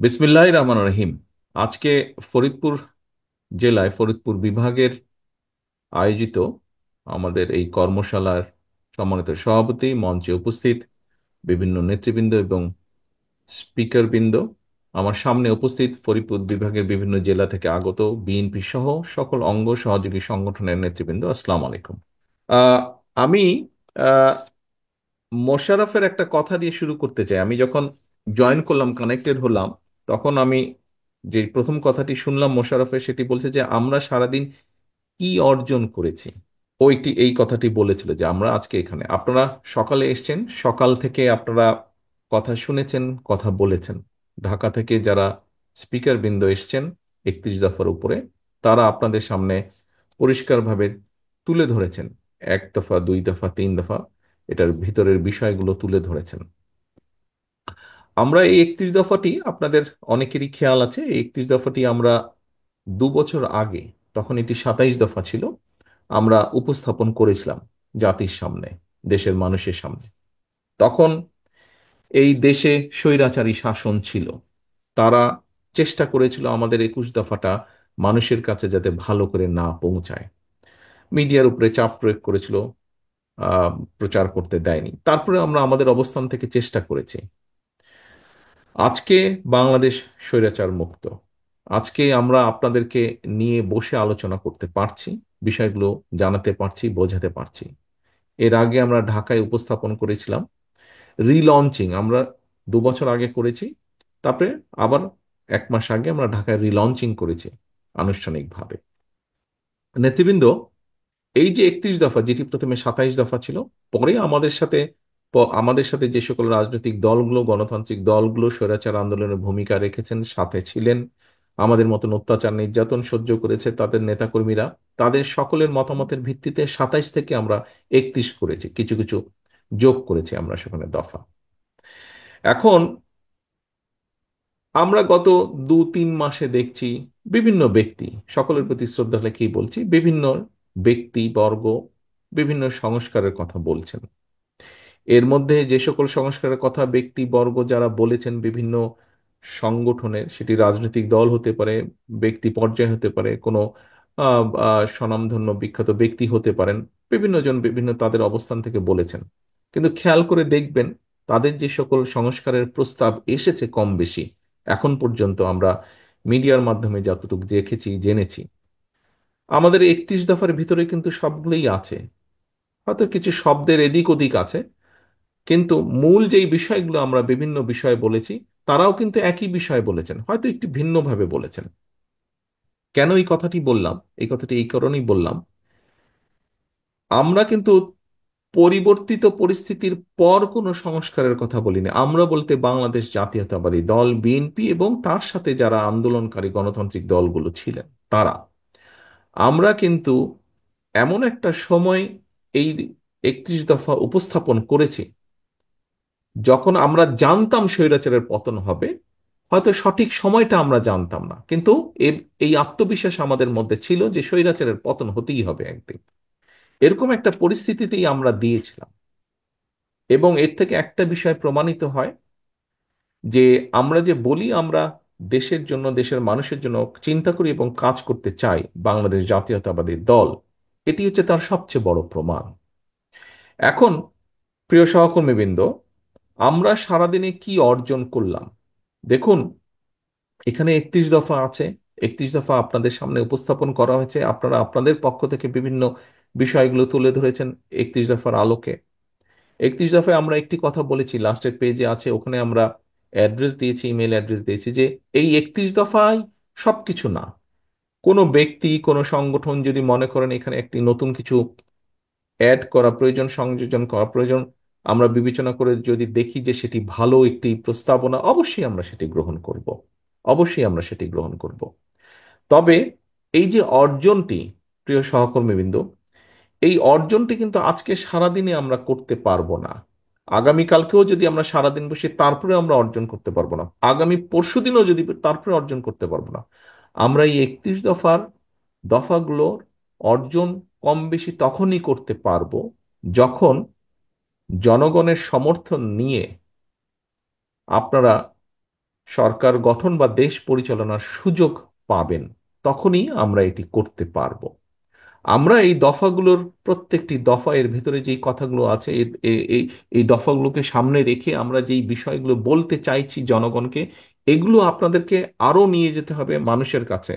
বিসমিল্লাহির রহমানির রহিম। আজকে ফরিদপুর জেলায় ফরিদপুর বিভাগের আয়োজিত আমাদের এই কর্মশালার সম্মানিত সভাপতি, মঞ্চে উপস্থিত বিভিন্ন নেতৃবৃন্দ এবং স্পিকারবৃন্দ, আমার সামনে উপস্থিত ফরিদপুর বিভাগের বিভিন্ন জেলা থেকে আগত বিএনপি সহ সকল অঙ্গ সহযোগী সংগঠনের নেতৃবৃন্দ, আসসালামু আলাইকুম। আহ, আমি আহ, মোশাররফের একটা কথা দিয়ে শুরু করতে চাই। আমি যখন জয়েন করলাম, কানেক্টেড হলাম, তখন আমি যে প্রথম কথাটি শুনলাম মোশাররফের, সেটি বলছে যে আমরা সারাদিন কি অর্জন করেছি। ও এই কথাটি বলেছিল যে আমরা আজকে এখানে, আপনারা সকালে এসেছেন, সকাল থেকে আপনারা কথা শুনেছেন, কথা বলেছেন। ঢাকা থেকে যারা স্পিকার বৃন্দ এসছেন 31 দফার উপরে, তারা আপনাদের সামনে পরিষ্কারভাবে তুলে ধরেছেন, 1 দফা, 2 দফা, 3 দফা, এটার ভিতরের বিষয়গুলো তুলে ধরেছেন। আমরা এই 31 দফাটি, আপনাদের অনেকেরই খেয়াল আছে, এই 31 দফাটি আমরা 2 বছর আগে, তখন এটি 27 দফা ছিল, আমরা উপস্থাপন করেছিলাম জাতির সামনে, দেশের মানুষের সামনে। তখন এই দেশে স্বৈরাচারী শাসন ছিল, তারা চেষ্টা করেছিল আমাদের 21 দফাটা মানুষের কাছে যাতে ভালো করে না পৌঁছায়, মিডিয়ার উপরে চাপ প্রয়োগ করেছিল, আহ, প্রচার করতে দেয়নি। তারপরে আমরা আমাদের অবস্থান থেকে চেষ্টা করেছি। আজকে বাংলাদেশ স্বৈরাচার মুক্ত। আজকে আমরা আপনাদেরকে নিয়ে বসে আলোচনা করতে পারছি, বিষয়গুলো জানাতে পারছি, বোঝাতে পারছি। এর আগে আমরা ঢাকায় উপস্থাপন করেছিলাম, রিলঞ্চিং আমরা 2 বছর আগে করেছি, তারপরে আবার 1 মাস আগে আমরা ঢাকায় রিলঞ্চিং করেছি আনুষ্ঠানিকভাবে। নেতৃবৃন্দ, এই যে 31 দফা, যেটি প্রথমে 27 দফা ছিল, পরে আমাদের সাথে যে সকল রাজনৈতিক দলগুলো, গণতান্ত্রিক দলগুলো স্বৈরাচার আন্দোলনের ভূমিকা রেখেছেন, সাথে ছিলেন, আমাদের মতন অত্যাচার নির্যাতন সহ্য করেছে তাদের নেতাকর্মীরা, তাদের সকলের মতামতের ভিত্তিতে 27 থেকে আমরা 31 করেছি, কিছু কিছু যোগ করেছি আমরা সেখানে দফা। এখন আমরা গত 2-3 মাসে দেখছি বিভিন্ন ব্যক্তি, সকলের প্রতি শ্রদ্ধা রেখেই বলছি, বিভিন্ন ব্যক্তি বর্গ বিভিন্ন সংস্কারের কথা বলছেন। এর মধ্যে যে সকল সংস্কারের কথা ব্যক্তিবর্গ যারা বলেছেন, বিভিন্ন সংগঠনের, সেটি রাজনৈতিক দল হতে পারে, ব্যক্তি পর্যায়ে হতে পারে, কোনো স্বনামধন্য বিখ্যাত ব্যক্তি হতে পারেন, বিভিন্ন জন বিভিন্ন তাদের অবস্থান থেকে বলেছেন। কিন্তু খেয়াল করে দেখবেন, তাদের যে সকল সংস্কারের প্রস্তাব এসেছে কম বেশি, এখন পর্যন্ত আমরা মিডিয়ার মাধ্যমে যতটুকু দেখেছি, জেনেছি, আমাদের 31 দফার ভিতরে কিন্তু সবগুলোই আছে। হয়তো কিছু শব্দের এদিক ওদিক আছে, কিন্তু মূল যেই বিষয়গুলো আমরা বিভিন্ন বিষয়ে বলেছি, তারাও কিন্তু একই বিষয়ে বলেছেন, হয়তো একটু ভিন্নভাবে বলেছেন। কেন এই কথাটি বললাম? এই কথাটি এই কারণেই বললাম, আমরা কিন্তু পরিবর্তিত পরিস্থিতির পর কোনো সংস্কারের কথা বলিনি। আমরা বলতে বাংলাদেশ জাতীয়তাবাদী দল বিএনপি এবং তার সাথে যারা আন্দোলনকারী গণতান্ত্রিক দলগুলো ছিলেন, তারা, আমরা কিন্তু এমন একটা সময় এই 31 দফা উপস্থাপন করেছি, যখন আমরা জানতাম স্বৈরাচারের পতন হবে। হয়তো সঠিক সময়টা আমরা জানতাম না, কিন্তু এই আত্মবিশ্বাস আমাদের মধ্যে ছিল যে স্বৈরাচারের পতন হতেই হবে একদিন। এরকম একটা পরিস্থিতিতেই আমরা দিয়েছিলাম। এবং এর থেকে একটা বিষয় প্রমাণিত হয় যে আমরা যে বলি আমরা দেশের জন্য, দেশের মানুষের জন্য চিন্তা করি এবং কাজ করতে চাই, বাংলাদেশ জাতীয়তাবাদী দল, এটি হচ্ছে তার সবচেয়ে বড় প্রমাণ। এখন প্রিয় সহকর্মীবৃন্দ, আমরা সারাদিনে কি অর্জন করলাম দেখুন। এখানে 31 দফা আছে, 31 দফা আপনাদের সামনে উপস্থাপন করা হয়েছে, আপনারা আপনাদের পক্ষ থেকে বিভিন্ন বিষয়গুলো তুলে ধরেছেন 31 দফার আলোকে। 31 দফায় আমরা একটি কথা বলেছি, লাস্টের পেজে আছে, ওখানে আমরা অ্যাড্রেস দিয়েছি, ইমেল অ্যাড্রেস দিয়েছি, যে এই 31 দফায় সবকিছু না। কোনো ব্যক্তি, কোনো সংগঠন যদি মনে করেন এখানে একটি নতুন কিছু অ্যাড করা প্রয়োজন, সংযোজন করা প্রয়োজন, আমরা বিবেচনা করে যদি দেখি যে সেটি ভালো একটি প্রস্তাবনা, অবশ্যই আমরা সেটি গ্রহণ করব। অবশ্যই আমরা সেটি গ্রহণ করব। তবে এই যে অর্জনটি, প্রিয় সহকর্মীবৃন্দ, এই অর্জনটি কিন্তু আজকে সারাদিনে আমরা করতে পারবো না। আগামীকালকেও যদি আমরা সারাদিন বসে তারপরে আমরা অর্জন করতে পারবো না, আগামী পরশুদিনও যদি তারপরে অর্জন করতে পারবো না। আমরা এই 31 দফার দফাগুলোর অর্জন কম বেশি তখনই করতে পারবো, যখন জনগণের সমর্থন নিয়ে আপনারা সরকার গঠন বা দেশ পরিচালনার সুযোগ পাবেন, তখনই আমরা এটি করতে পারবো। আমরা এই দফাগুলোর প্রত্যেকটি দফা, এর ভিতরে যেই কথাগুলো আছে, এই এই দফাগুলোকে সামনে রেখে আমরা যেই বিষয়গুলো বলতে চাইছি জনগণকে, এগুলো আপনাদেরকে আরো নিয়ে যেতে হবে মানুষের কাছে,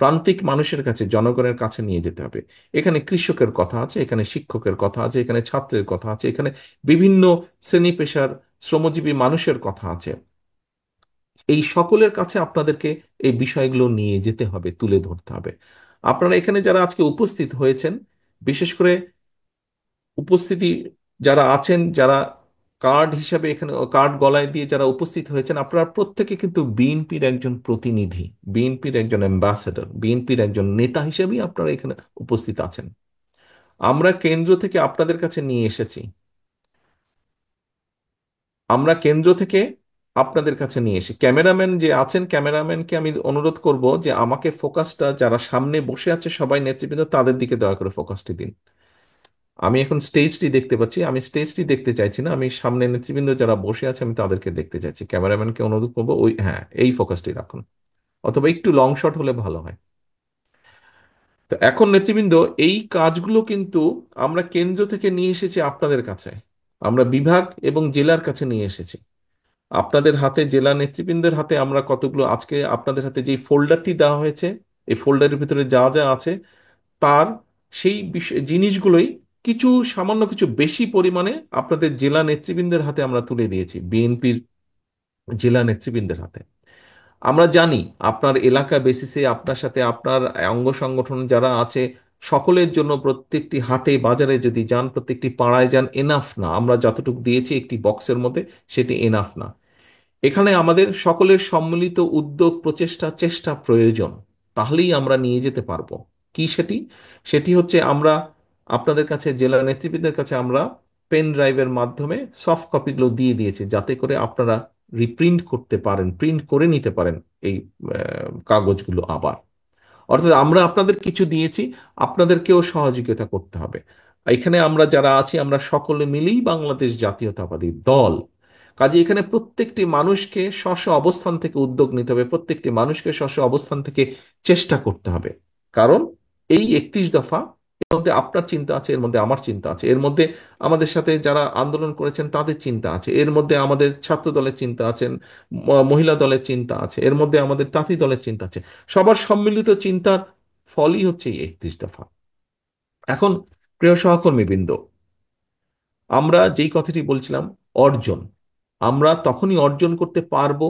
প্রান্তিক মানুষের কাছে, জনগণের কাছে নিয়ে যেতে হবে। এখানে কৃষকের কথা আছে, এখানে শিক্ষকের কথা আছে, এখানে ছাত্রের কথা আছে, এখানে বিভিন্ন শ্রেণী পেশার শ্রমজীবী মানুষের কথা আছে। এই সকলের কাছে আপনাদেরকে এই বিষয়গুলো নিয়ে যেতে হবে, তুলে ধরতে হবে। আপনারা এখানে যারা আজকে উপস্থিত হয়েছেন, বিশেষ করে উপস্থিতি যারা আছেন, যারা কার্ড হিসাবে এখানে কার্ড গলায় দিয়ে যারা উপস্থিত হয়েছেন, আপনারা প্রত্যেকে কিন্তু বিএনপির একজন প্রতিনিধি, বিএনপির একজন অ্যাম্বাসেডর, বিএনপির একজন নেতা হিসেবেই আপনারা এখানে উপস্থিত আছেন। আমরা কেন্দ্র থেকে আপনাদের কাছে নিয়ে এসেছি, আমরা কেন্দ্র থেকে আপনাদের কাছে নিয়ে এসে, ক্যামেরাম্যান যে আছেন, ক্যামেরাম্যানকে আমি অনুরোধ করব যে আমাকে ফোকাসটা, যারা সামনে বসে আছে সবাই নেতৃবৃন্দ, তাদের দিকে দয়া করে ফোকাসটি দিন। আমি এখন স্টেজটি দেখতে পাচ্ছি, আমি স্টেজটি দেখতে চাইছি না, আমি সামনে নেতৃবৃন্দ যারা বসে আছে আমি তাদেরকে দেখতে চাইছি। ক্যামেরাম্যানকে অনুরোধ করবো ওই, হ্যাঁ, এই ফোকাসটি রাখুন, অথবা একটু লং শট হলে ভালো হয়। তো এখন নেতৃবৃন্দ, এই কাজগুলো কিন্তু আমরা কেন্দ্র থেকে নিয়ে এসেছি আপনাদের কাছে, আমরা বিভাগ এবং জেলার কাছে নিয়ে এসেছি। আপনাদের হাতে, জেলা নেতৃবৃন্দের হাতে আমরা কতগুলো, আজকে আপনাদের হাতে যে ফোল্ডারটি দেওয়া হয়েছে, এই ফোল্ডারের ভিতরে যা যা আছে, তার সেই বিষয় জিনিসগুলোই কিছু, সামান্য কিছু বেশি পরিমাণে আপনাদের জেলা নেতৃবৃন্দের হাতে আমরা তুলে দিয়েছি, বিএনপির জেলা নেতৃবৃন্দের হাতে। আমরা জানি আপনার এলাকা বেসিসে আপনার সাথে আপনার অঙ্গ সংগঠন যারা আছে, সকলের জন্য প্রত্যেকটি হাটে বাজারে যদি যান, প্রত্যেকটি পাড়ায় যান, এনাফ না। আমরা যতটুকু দিয়েছি একটি বক্সের মধ্যে, সেটি এনাফ না। এখানে আমাদের সকলের সম্মিলিত উদ্যোগ, প্রচেষ্টা, চেষ্টা প্রয়োজন। তাহলেই আমরা নিয়ে যেতে পারবো। কি সেটি? সেটি হচ্ছে আমরা আপনাদের কাছে, জেলা নেতৃবৃন্দের কাছে আমরা পেন ড্রাইভের মাধ্যমে সফট কপিগুলো দিয়ে দিয়েছি, যাতে করে আপনারা রিপ্রিন্ট করতে পারেন, প্রিন্ট করে নিতে পারেন এই কাগজগুলো আবার। অর্থাৎ আমরা আপনাদের কিছু দিয়েছি, আপনাদেরকেও সহযোগিতা করতে হবে। এখানে আমরা যারা আছি, আমরা সকলে মিলেই বাংলাদেশ জাতীয়তাবাদী দল। কাজে এখানে প্রত্যেকটি মানুষকে স্ব স্ব অবস্থান থেকে উদ্যোগ নিতে হবে, প্রত্যেকটি মানুষকে স্ব স্ব অবস্থান থেকে চেষ্টা করতে হবে। কারণ এই 31 দফা, এর মধ্যে আপনার চিন্তা আছে, এর মধ্যে আমার চিন্তা আছে, এর মধ্যে আমাদের সাথে যারা আন্দোলন করেছেন তাদের চিন্তা আছে, এর মধ্যে আমাদের ছাত্র দলের চিন্তা আছেন, মহিলা দলের চিন্তা আছে, এর মধ্যে আমাদের তাঁতি দলের চিন্তা আছে। সবার সম্মিলিত চিন্তার ফলই হচ্ছে এই 31 দফা। এখন প্রিয় সহকর্মীবৃন্দ, আমরা যেই কথাটি বলছিলাম, অর্জন, আমরা তখনই অর্জন করতে পারবো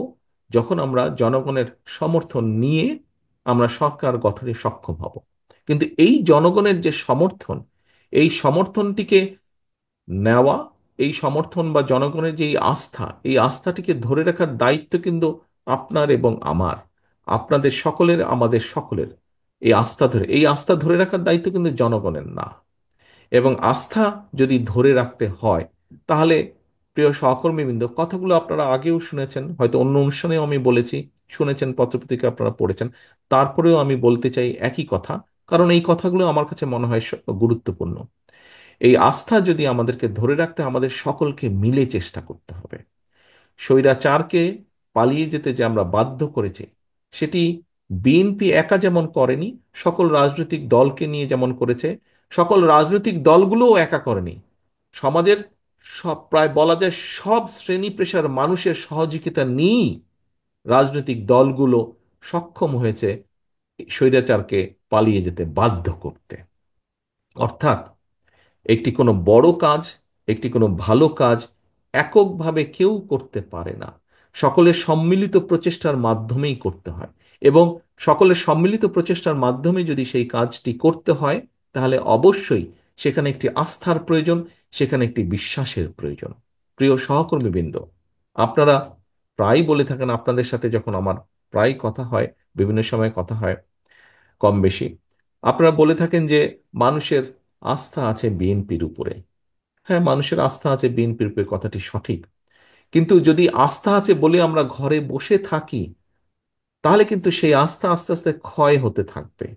যখন আমরা জনগণের সমর্থন নিয়ে আমরা সরকার গঠনে সক্ষম হব। কিন্তু এই জনগণের যে সমর্থন, এই সমর্থনটিকে নেওয়া, এই সমর্থন বা জনগণের যে এই আস্থা, এই আস্থাটিকে ধরে রাখার দায়িত্ব কিন্তু আপনার এবং আমার, আপনাদের সকলের, আমাদের সকলের। এই আস্থা ধরে রাখার দায়িত্ব কিন্তু জনগণের না। এবং আস্থা যদি ধরে রাখতে হয়, তাহলে প্রিয় সহকর্মীবৃন্দ, কথাগুলো আপনারা আগেও শুনেছেন, হয়তো অন্য অনুষ্ঠানেও আমি বলেছি, শুনেছেন, পত্রপত্রিকা আপনারা পড়েছেন। তারপরেও আমি বলতে চাই একই কথা, কারণ এই কথাগুলো আমার কাছে মনে হয় গুরুত্বপূর্ণ। এই আস্থা যদি আমাদেরকে ধরে রাখতে, আমাদের সকলকে মিলে চেষ্টা করতে হবে। স্বৈরাচারকে পালিয়ে যেতে যে আমরা বাধ্য করেছি, সেটি বিএনপি একা যেমন করেনি, সকল রাজনৈতিক দলকে নিয়ে যেমন করেছে, সকল রাজনৈতিক দলগুলোও একা করেনি। সমাজের সব, প্রায় বলা যায় সব শ্রেণী পেশার মানুষের সহযোগিতা নিয়েই রাজনৈতিক দলগুলো সক্ষম হয়েছে স্বৈরাচারকে পালিয়ে যেতে বাধ্য করতে। অর্থাৎ একটি কোনো বড় কাজ, একটি কোনো ভালো কাজ এককভাবে কেউ করতে পারে না, সকলের সম্মিলিত প্রচেষ্টার মাধ্যমেই করতে হয়। এবং সকলের সম্মিলিত প্রচেষ্টার মাধ্যমে যদি সেই কাজটি করতে হয়, তাহলে অবশ্যই সেখানে একটি আস্থার প্রয়োজন, সেখানে একটি বিশ্বাসের প্রয়োজন। প্রিয় সহকর্মীবৃন্দ, আপনারা প্রায় বলে থাকেন, আপনাদের সাথে যখন আমার প্রায় কথা হয়, বিভিন্ন সময় কথা হয় কম বেশি, আপনারা বলে থাকেন যে মানুষের আস্থা আছে বিএনপির উপরে। হ্যাঁ, মানুষের আস্থা আছে বিএনপির উপরে, কথাটি সঠিক। কিন্তু যদি আস্থা আছে বলে আমরা ঘরে বসে থাকি, তাহলে কিন্তু সেই আস্থা আস্তে আস্তে ক্ষয় হতে থাকবে।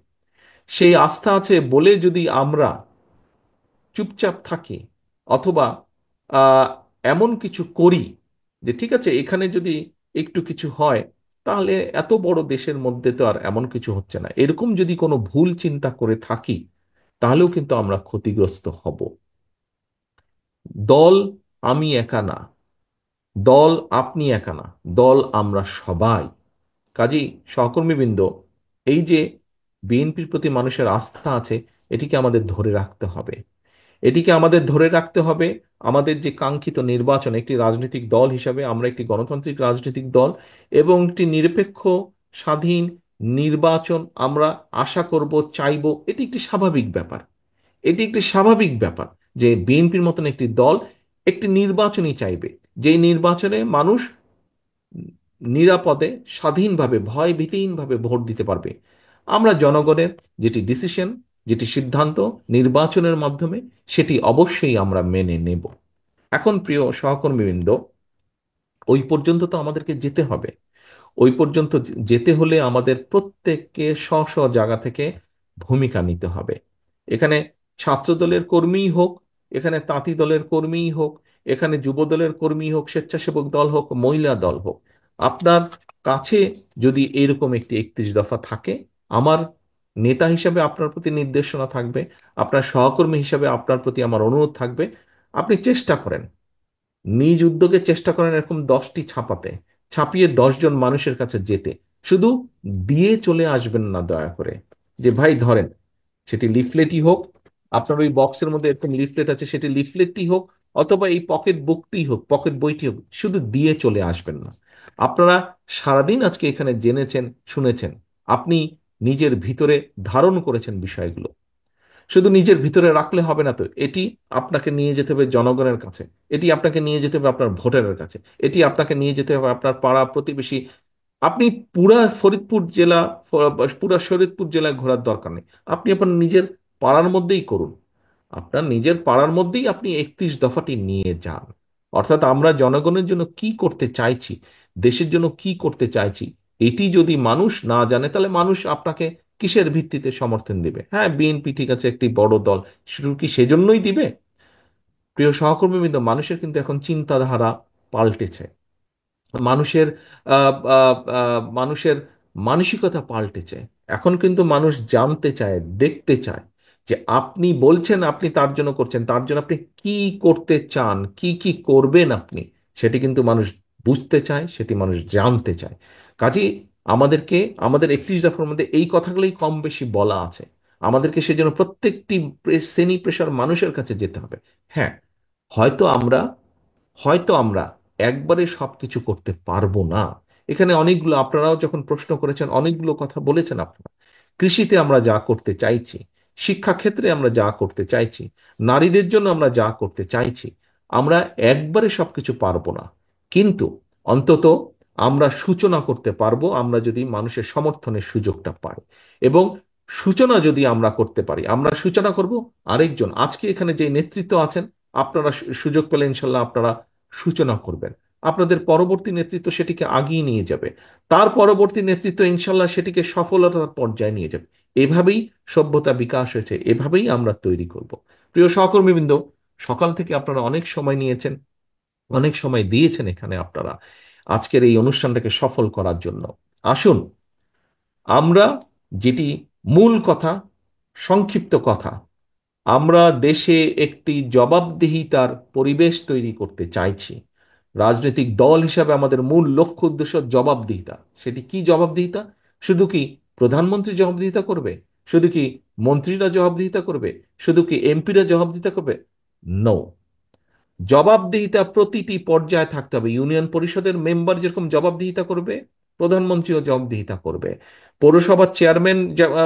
সেই আস্থা আছে বলে যদি আমরা চুপচাপ থাকি, অথবা আহ, এমন কিছু করি যে ঠিক আছে, এখানে যদি একটু কিছু হয়, তাহলে এত বড় দেশের মধ্যে তো আর এমন কিছু হচ্ছে না। এরকম যদি কোনো ভুল চিন্তা করে থাকি তাহলেও কিন্তু আমরা ক্ষতিগ্রস্ত হব। দল আমি একা না, দল আপনি একা না, দল আমরা সবাই। কাজেই সহকর্মীবৃন্দ, এই যে বিএনপির প্রতি মানুষের আস্থা আছে, এটিকে আমাদের ধরে রাখতে হবে। এটিকে আমাদের ধরে রাখতে হবে। আমাদের যে কাঙ্ক্ষিত নির্বাচন, একটি রাজনৈতিক দল হিসাবে আমরা একটি গণতান্ত্রিক রাজনৈতিক দল, এবং একটি নিরপেক্ষ স্বাধীন নির্বাচন আমরা আশা করব, চাইব। এটি একটি স্বাভাবিক ব্যাপার। এটি একটি স্বাভাবিক ব্যাপার যে বিএনপির মতন একটি দল একটি নির্বাচনই চাইবে, যেই নির্বাচনে মানুষ নিরাপদে স্বাধীনভাবে ভয় ভীতিহীনভাবে ভোট দিতে পারবে। আমরা জনগণের যেটি ডিসিশন, যেটি সিদ্ধান্ত নির্বাচনের মাধ্যমে, সেটি অবশ্যই আমরা মেনে নেব। এখন প্রিয় সহকর্মীবৃন্দ, ওই পর্যন্ত তো আমাদেরকে যেতে হবে। ওই পর্যন্ত যেতে হলে আমাদের প্রত্যেককে স্ব স্ব জায়গা থেকে ভূমিকা নিতে হবে। এখানে ছাত্র দলের কর্মীই হোক, এখানে তাঁতি দলের কর্মীই হোক, এখানে যুব দলের কর্মী হোক, স্বেচ্ছাসেবক দল হোক, মহিলা দল হোক, আপনার কাছে যদি এরকম একটি 31 দফা থাকে, আমার নেতা হিসাবে আপনার প্রতি নির্দেশনা থাকবে, আপনার সহকর্মী হিসাবে আপনার প্রতি আমার অনুরোধ থাকবে, আপনি চেষ্টা করেন, নিজ উদ্যোগে চেষ্টা করেন এরকম 10টি ছাপাতে, ছাপিয়ে 10 জন মানুষের কাছে যেতে। শুধু দিয়ে চলে আসবেন না দয়া করে, যে ভাই ধরেন, সেটি লিফলেটই হোক, আপনার ওই বক্সের মধ্যে এরকম লিফলেট আছে, সেটি লিফলেটই হোক, অথবা এই পকেট বুকটি হোক, পকেট বইটি হোক, শুধু দিয়ে চলে আসবেন না। আপনারা সারাদিন আজকে এখানে জেনেছেন, শুনেছেন, আপনি নিজের ভিতরে ধারণ করেছেন বিষয়গুলো। শুধু নিজের ভিতরে রাখলে হবে না তো, এটি আপনাকে নিয়ে যেতে হবে জনগণের কাছে, এটি আপনাকে নিয়ে যেতে হবে আপনার ভোটারের কাছে, এটি আপনাকে নিয়ে যেতে হবে আপনার পাড়া প্রতিবেশী। আপনি পুরা ফরিদপুর জেলা, পুরা শরীয়তপুর জেলায় ঘোরার দরকার নেই। আপনি আপনার নিজের পাড়ার মধ্যেই করুন। আপনার নিজের পাড়ার মধ্যেই আপনি 31 দফাটি নিয়ে যান। অর্থাৎ আমরা জনগণের জন্য কি করতে চাইছি, দেশের জন্য কি করতে চাইছি, এটি যদি মানুষ না জানে, তাহলে মানুষ আপনাকে কিসের ভিত্তিতে সমর্থন দিবে? হ্যাঁ, বিএনপি ঠিক আছে, একটি বড় দল, শুধু কি সেজন্যই দিবে? প্রিয় সহকর্মীবৃন্দ, মানুষের কিন্তু এখন চিন্তাধারা পাল্টেছে। মানুষের মানুষের মানসিকতা পাল্টেছে। এখন কিন্তু মানুষ জানতে চায়, দেখতে চায় যে আপনি বলছেন আপনি তার জন্য করছেন, তার জন্য আপনি কি করতে চান, কি কি করবেন আপনি, সেটি কিন্তু মানুষ বুঝতে চায়, সেটি মানুষ জানতে চায়। কাজেই আমাদেরকে, আমাদের 31 দফার মধ্যে এই কথাগুলোই কম বেশি বলা আছে। আমাদেরকে সেজন্য প্রত্যেকটি শ্রেণী পেশার মানুষের কাছে যেতে হবে। হ্যাঁ, হয়তো আমরা হয়তো আমরা একবারে সবকিছু করতে পারবো না। এখানে অনেকগুলো, আপনারাও যখন প্রশ্ন করেছেন অনেকগুলো কথা বলেছেন আপনারা। কৃষিতে আমরা যা করতে চাইছি, শিক্ষাক্ষেত্রে আমরা যা করতে চাইছি, নারীদের জন্য আমরা যা করতে চাইছি, আমরা একবারে সবকিছু পারবো না। কিন্তু অন্তত আমরা সূচনা করতে পারবো, আমরা যদি মানুষের সমর্থনের সুযোগটা পাই। এবং সূচনা যদি আমরা করতে পারি, আমরা সূচনা করব। আরেকজন আজকে এখানে যে নেতৃত্ব আছেন, আপনারা সুযোগ পেলে ইনশাল্লাহ আপনারা সূচনা করবেন। আপনাদের পরবর্তী নেতৃত্ব সেটিকে আগিয়ে নিয়ে যাবে। তার পরবর্তী নেতৃত্ব ইনশাল্লাহ সেটিকে সফলতার পর্যায়ে নিয়ে যাবে। এভাবেই সভ্যতা বিকাশ হয়েছে, এভাবেই আমরা তৈরি করব। প্রিয় সহকর্মীবৃন্দ, সকাল থেকে আপনারা অনেক সময় নিয়েছেন, অনেক সময় দিয়েছেন এখানে আপনারা আজকের এই অনুষ্ঠানটাকে সফল করার জন্য। আসুন আমরা যেটি মূল কথা, সংক্ষিপ্ত কথা, আমরা দেশে একটি জবাবদিহিতার পরিবেশ তৈরি করতে চাইছি। রাজনৈতিক দল হিসাবে আমাদের মূল লক্ষ্য উদ্দেশ্য জবাবদিহিতা। সেটি কি জবাবদিহিতা? শুধু কি প্রধানমন্ত্রী জবাবদিহিতা করবে? শুধু কি মন্ত্রীরা জবাবদিহিতা করবে? শুধু কি এমপিরা জবাবদিহিতা করবে? নো। জবাবদিহিতা প্রতিটি পর্যায়ে থাকতে হবে। ইউনিয়ন পরিষদের মেম্বার যেরকম জবাবদিহিতা করবে, প্রধানমন্ত্রীও জবাবদিহিতা করবে। পৌরসভার চেয়ারম্যান,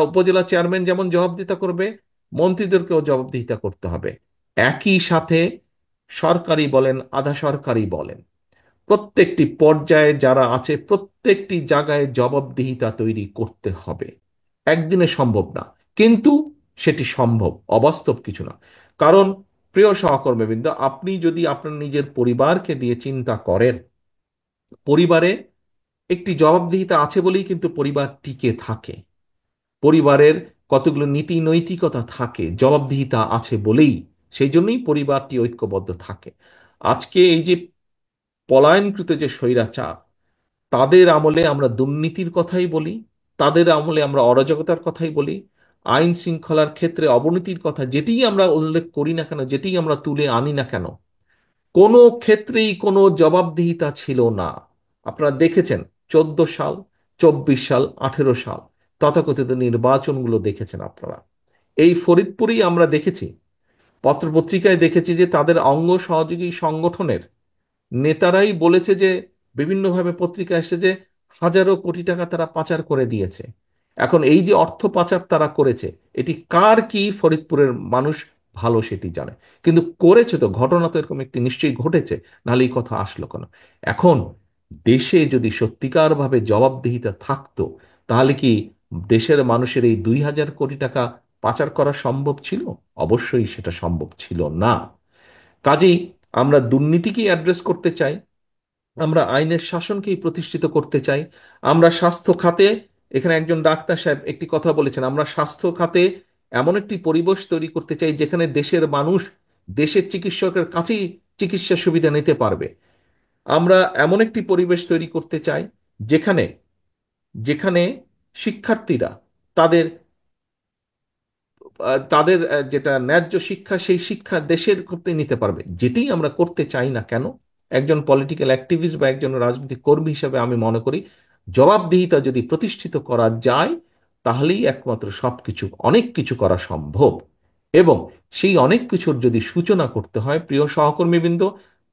উপজেলা চেয়ারম্যান যেমন জবাবদিহিতা করবে, মন্ত্রীদেরকেও জবাবদিহিতা করতে হবে। একই সাথে সরকারি বলেন, আধা সরকারি বলেন, প্রত্যেকটি পর্যায়ে যারা আছে প্রত্যেকটি জায়গায় জবাবদিহিতা তৈরি করতে হবে। একদিনে সম্ভব না, কিন্তু সেটি সম্ভব, অবাস্তব কিছু না। কারণ প্রিয় সহকর্মীবৃন্দ, আপনি যদি আপনার নিজের পরিবারকে দিয়ে চিন্তা করেন, পরিবারে একটি জবাবদিহিতা আছে বলেই কিন্তু পরিবার টিকে থাকে। পরিবারের কতগুলো নীতি নৈতিকতা থাকে, জবাবদিহিতা আছে বলেই, সেই জন্যই পরিবারটি ঐক্যবদ্ধ থাকে। আজকে এই যে পলায়নকৃত যে স্বৈরাচার, তাদের আমলে আমরা দুর্নীতির কথাই বলি, তাদের আমলে আমরা অরাজকতার কথাই বলি, আইন শৃঙ্খলার ক্ষেত্রে অবনতির কথা যেটিই আমরা উল্লেখ করি না কেন, যেটিই আমরা তুলে আনি না কেন, কোনো ক্ষেত্রেই কোনো জবাবদিহিতা ছিল না। আপনারা দেখেছেন 14 সাল, 24 সাল, 18 সাল, তথাকথিত নির্বাচনগুলো দেখেছেন আপনারা। এই ফরিদপুরেই আমরা দেখেছি, পত্রপত্রিকায় দেখেছি যে তাদের অঙ্গ সহযোগী সংগঠনের নেতারাই বলেছে যে, বিভিন্নভাবে পত্রিকা এসেছে যে হাজারো কোটি টাকা তারা পাচার করে দিয়েছে। এখন এই যে অর্থ পাচার তারা করেছে, এটি কার কি ফরিদপুরের মানুষ ভালো সেটি জানে। কিন্তু করেছে তো, ঘটনা তো এরকম একটি নিশ্চয়ই ঘটেছে, নাহলে এই কথা আসলো কেন? এখন দেশে যদি সত্যিকারভাবে জবাবদিহিতা থাকতো, তাহলে কি দেশের মানুষের এই 2,000 কোটি টাকা পাচার করা সম্ভব ছিল? অবশ্যই সেটা সম্ভব ছিল না। কাজেই আমরা দুর্নীতিকেই অ্যাড্রেস করতে চাই, আমরা আইনের শাসনকেই প্রতিষ্ঠিত করতে চাই। আমরা স্বাস্থ্য খাতে, এখানে একজন ডাক্তার সাহেব একটি কথা বলেছেন, আমরা স্বাস্থ্য খাতে এমন একটি পরিবেশ তৈরি করতে চাই যেখানে দেশের মানুষ দেশের চিকিৎসকের কাছেই চিকিৎসা সুবিধা নিতে পারবে। আমরা এমন একটি পরিবেশ তৈরি করতে চাই যেখানে যেখানে শিক্ষার্থীরা তাদের তাদের যেটা ন্যায্য শিক্ষা, সেই শিক্ষা দেশের করতে নিতে পারবে। যেটি আমরা করতে চাই না কেন, একজন পলিটিক্যাল অ্যাক্টিভিস্ট বা একজন রাজনৈতিক কর্মী হিসেবে আমি মনে করি, জবাবদিহিতা যদি প্রতিষ্ঠিত করা যায়, তাহলেই একমাত্র সবকিছু, অনেক কিছু করা সম্ভব। এবং সেই অনেক কিছুর যদি সূচনা করতে হয়, প্রিয় সহকর্মীবৃন্দ,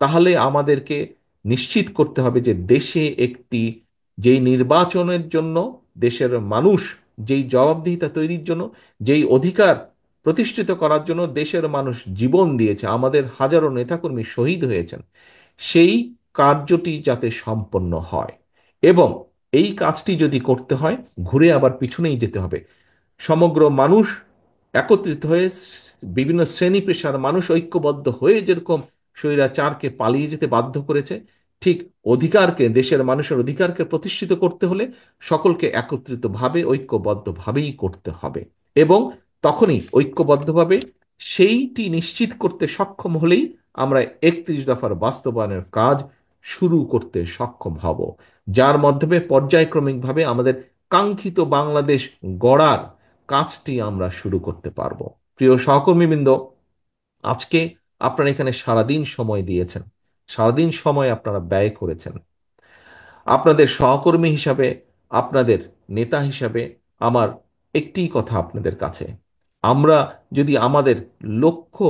তাহলে আমাদেরকে নিশ্চিত করতে হবে যে দেশে একটি, যেই নির্বাচনের জন্য দেশের মানুষ, যেই জবাবদিহিতা তৈরির জন্য, যেই অধিকার প্রতিষ্ঠিত করার জন্য দেশের মানুষ জীবন দিয়েছে, আমাদের হাজারো নেতাকর্মী শহীদ হয়েছেন, সেই কার্যটি যাতে সম্পন্ন হয়। এবং এই কাজটি যদি করতে হয়, ঘুরে আবার পিছনেই যেতে হবে। সমগ্র মানুষ একত্রিত হয়ে, বিভিন্ন শ্রেণী পেশার মানুষ ঐক্যবদ্ধ হয়ে যেরকম স্বৈরাচারকে পালিয়ে যেতে বাধ্য করেছে, ঠিক অধিকারকে, দেশের মানুষের অধিকারকে প্রতিষ্ঠিত করতে হলে সকলকে একত্রিতভাবে ঐক্যবদ্ধভাবেই করতে হবে। এবং তখনই ঐক্যবদ্ধভাবে সেইটি নিশ্চিত করতে সক্ষম হলেই আমরা 31 দফার বাস্তবায়নের কাজ শুরু করতে সক্ষম হব, যার মাধ্যমে পর্যায়ক্রমিকভাবে আমাদের কাঙ্ক্ষিত বাংলাদেশ গড়ার কাজটি আমরা শুরু করতে পারবো। প্রিয় সহকর্মীবৃন্দ, আজকে আপনারা এখানে সারাদিন সময় দিয়েছেন, সারাদিন সময় আপনারা ব্যয় করেছেন। আপনাদের সহকর্মী হিসাবে, আপনাদের নেতা হিসাবে আমার একটি কথা আপনাদের কাছে, আমরা যদি আমাদের লক্ষ্য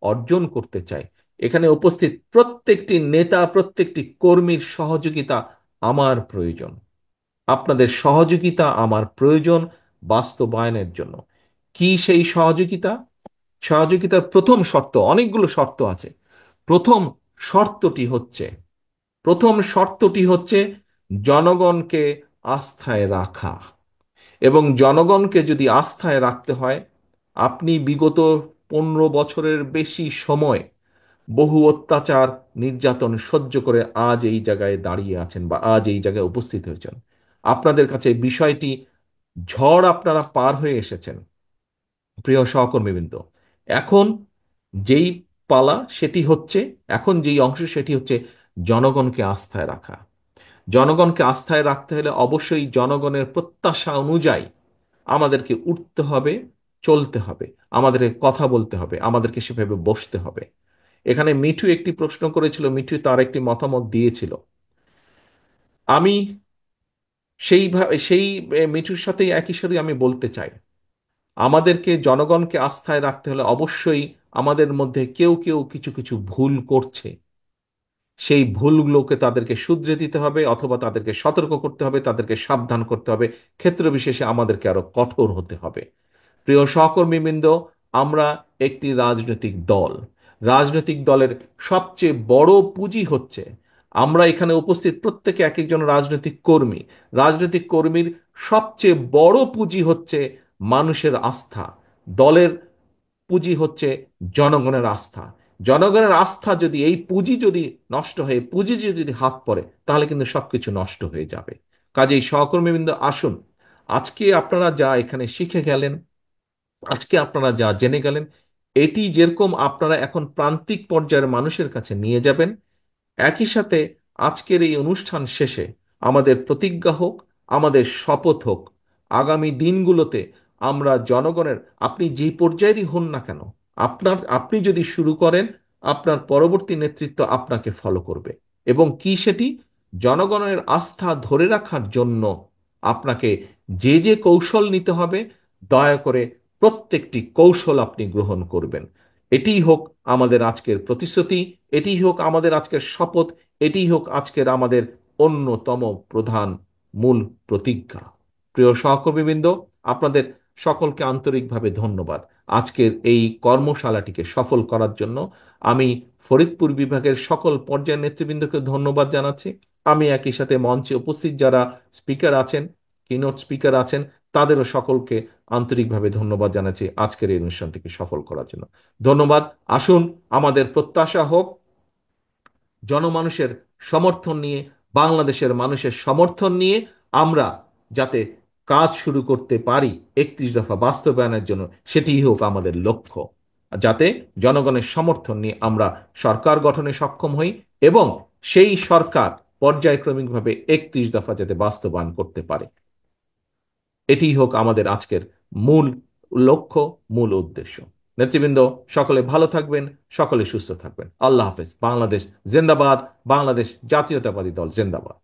অর্জন করতে চাই, এখানে উপস্থিত প্রত্যেকটি নেতা, প্রত্যেকটি কর্মীর সহযোগিতা আমার প্রয়োজন। আপনাদের সহযোগিতা আমার প্রয়োজন বাস্তবায়নের জন্য। কি সেই সহযোগিতা? সহযোগিতার প্রথম শর্ত, অনেকগুলো শর্ত আছে। প্রথম শর্তটি হচ্ছে প্রথম শর্তটি হচ্ছে জনগণকে আস্থায় রাখা। এবং জনগণকে যদি আস্থায় রাখতে হয়, আপনি বিগত 15 বছরের বেশি সময় বহু অত্যাচার, নির্যাতন সহ্য করে আজ এই জায়গায় দাঁড়িয়ে আছেন বা আজ এই জায়গায় উপস্থিত হয়েছেন। আপনাদের কাছে বিষয়টি, ঝড় আপনারা পার হয়ে এসেছেন। প্রিয় সহকর্মীবৃন্দ, এখন যেই পালা সেটি হচ্ছে, এখন যেই অংশ সেটি হচ্ছে জনগণকে আস্থায় রাখা। জনগণকে আস্থায় রাখতে হলে অবশ্যই জনগণের প্রত্যাশা অনুযায়ী আমাদেরকে উঠতে হবে, চলতে হবে, আমাদেরকে কথা বলতে হবে, আমাদেরকে সেভাবে বসতে হবে। এখানে মিঠু একটি প্রশ্ন করেছিল, মিঠু তার একটি মতামত দিয়েছিল। আমি মিঠুর সাথে একই সাথে আমি বলতে চাই, আমাদেরকে জনগণকে আস্থায় রাখতে হলে অবশ্যই আমাদের মধ্যে কেউ কেউ কিছু কিছু ভুল করছে, সেই ভুলগুলোকে তাদেরকে শুধরে দিতে হবে, অথবা তাদেরকে সতর্ক করতে হবে, তাদেরকে সাবধান করতে হবে, ক্ষেত্র বিশেষে আমাদেরকে আরো কঠোর হতে হবে। প্রিয় সহকর্মীবৃন্দ, আমরা একটি রাজনৈতিক দল। রাজনৈতিক দলের সবচেয়ে বড় পুঁজি হচ্ছে, আমরা এখানে উপস্থিত প্রত্যেকে এক একজন রাজনৈতিক কর্মী। রাজনৈতিক কর্মীর সবচেয়ে বড় পুঁজি হচ্ছে মানুষের আস্থা। দলের পুঁজি হচ্ছে জনগণের আস্থা। জনগণের আস্থা যদি, এই পুঁজি যদি নষ্ট হয়ে, পুঁজি যদি হাত পড়ে, তাহলে কিন্তু সবকিছু নষ্ট হয়ে যাবে। কাজেই সহকর্মীবৃন্দ, আসুন, আজকে আপনারা যা এখানে শিখে গেলেন, আজকে আপনারা যা জেনে গেলেন, এটি যেরকম আপনারা এখন প্রান্তিক পর্যায়ের মানুষের কাছে নিয়ে যাবেন, একই সাথে আজকের এই অনুষ্ঠান শেষে আমাদের প্রতিজ্ঞা হোক, আমাদের শপথ হোক, আগামী দিনগুলোতে আমরা জনগণের, আপনি যে পর্যায়েরই হন না কেন, আপনি যদি শুরু করেন, আপনার পরবর্তী নেতৃত্ব আপনাকে ফলো করবে। এবং কি সেটি? জনগণের আস্থা ধরে রাখার জন্য আপনাকে যে যে কৌশল নিতে হবে, দয়া করে প্রত্যেকটি কৌশল আপনি গ্রহণ করবেন। এটিই হোক আমাদের আজকের প্রতিশ্রুতি, এটিই হোক আমাদের আজকের শপথ, এটিই হোক আজকের আমাদের অন্যতম প্রধান মূল প্রতিজ্ঞা। প্রিয় সহকর্মীবৃন্দ, আপনাদের সকলকে আন্তরিকভাবে ধন্যবাদ আজকের এই কর্মশালাটিকে সফল করার জন্য। আমি ফরিদপুর বিভাগের সকল পর্যায়ের নেতৃবৃন্দকে ধন্যবাদ জানাচ্ছি। আমি একই সাথে মঞ্চে উপস্থিত যারা স্পিকার আছেন, কিনোট স্পিকার আছেন, তাদেরও সকলকে আন্তরিকভাবে ধন্যবাদ জানাচ্ছি আজকের এই অনুষ্ঠানটিকে সফল করার জন্য। ধন্যবাদ। আসুন, আমাদের প্রত্যাশা হোক জনমানুষের সমর্থন নিয়ে, বাংলাদেশের মানুষের সমর্থন নিয়ে আমরা যাতে কাজ শুরু করতে পারি 31 দফা বাস্তবায়নের জন্য, সেটিই হোক আমাদের লক্ষ্য। যাতে জনগণের সমর্থন নিয়ে আমরা সরকার গঠনে সক্ষম হই এবং সেই সরকার পর্যায়ক্রমিকভাবে 31 দফা যাতে বাস্তবায়ন করতে পারে, এটিই হোক আমাদের আজকের মূল লক্ষ্য, মূল উদ্দেশ্য। নেতৃবৃন্দ, সকলে ভালো থাকবেন, সকলে সুস্থ থাকবেন। আল্লাহ হাফেজ। বাংলাদেশ জিন্দাবাদ। বাংলাদেশ জাতীয়তাবাদী দল জিন্দাবাদ।